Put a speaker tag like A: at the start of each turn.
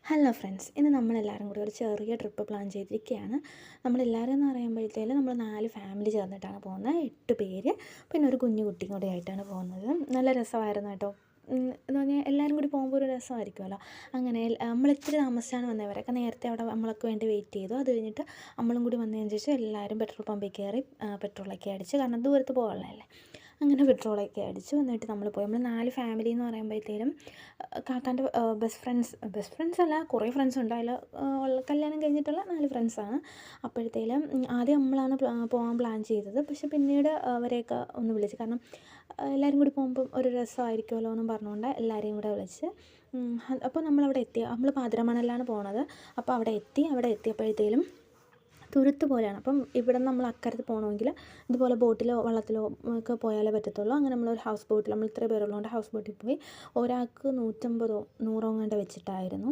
A: Hello friends, ഇന്ന് നമ്മളെല്ലാവരും കൂടി ഒരു ചെറിയ ട്രിപ്പ് പ്ലാൻ ചെയ്തിരിക്കുകയാണ്. നമ്മളെല്ലാവരും എന്ന് പറയുമ്പോഴത്തേലും നമ്മൾ 4 ഫാമിലി ചേർന്നിട്ടാണ് പോകുന്നത്. 8 പേര്, പിന്നെ ഒരു കുഞ്ഞു കുട്ടിയും കൂടി ആയിട്ടാണ് പോകുന്നത്. നല്ല രസമായിരുന്നു കേട്ടോ. എന്ന് പറഞ്ഞാൽ എല്ലാവരും കൂടി പോകുമ്പോൾ ഒരു രസമായിരിക്കുമല്ലോ. അങ്ങനെ നമ്മളിത്തിരി താമസിച്ചാണ് വന്നത്. അവരൊക്കെ നേരത്തെ അവിടെ നമ്മൾക്ക് വേണ്ടി വെയിറ്റ് ചെയ്തു. അത് കഴിഞ്ഞിട്ട് നമ്മളും കൂടി വന്നതിന് ശേഷം എല്ലാവരും പെട്രോൾ പമ്പിൽ കയറി പെട്രോളൊക്കെ അടിച്ച്, കാരണം ദൂരത്ത് പോകാനുള്ളതല്ലേ. അങ്ങനെ പെട്രോളൊക്കെ അടിച്ചു എന്നിട്ട് നമ്മൾ പോയി. നമ്മൾ 4 ഫാമിലി എന്ന് പറയുമ്പോഴത്തേലും കാക്കാൻ്റെ ബെസ്റ്റ് ഫ്രണ്ട്സ് അല്ല, കുറേ ഫ്രണ്ട്സ് ഉണ്ട്. അതിൽ കല്യാണം കഴിഞ്ഞിട്ടുള്ള 4 ഫ്രണ്ട്സാണ്. അപ്പോഴത്തേലും ആദ്യം നമ്മളാണ് പോകാൻ പ്ലാൻ ചെയ്തത്. പക്ഷെ പിന്നീട് അവരെയൊക്കെ ഒന്ന് വിളിച്ചു, കാരണം എല്ലാവരും കൂടി പോകുമ്പം ഒരു രസമായിരിക്കുമല്ലോ എന്നും പറഞ്ഞുകൊണ്ട് എല്ലാവരെയും കൂടെ വിളിച്ച്. അപ്പോൾ നമ്മളവിടെ എത്തി. നമ്മൾ പാതിരമണലിലാണ് പോണത്. അപ്പോൾ അവിടെ എത്തിയപ്പോഴത്തേലും തുരുത്ത് പോലെയാണ്. അപ്പം ഇവിടെ നമ്മൾ അക്കരത്ത് പോകണമെങ്കിൽ ഇതുപോലെ ബോട്ടിലോ വള്ളത്തിലോ ഒക്കെ പോയാലേ പറ്റത്തുള്ളൂ. അങ്ങനെ നമ്മളൊരു ഹൗസ് ബോട്ടിൽ, നമ്മൾ ഇത്ര പേരുള്ളതുകൊണ്ട് ഹൗസ് ബോട്ടിൽ പോയി. ഒരാൾക്ക് 150 100 എങ്ങാണ്ട് വെച്ചിട്ടായിരുന്നു.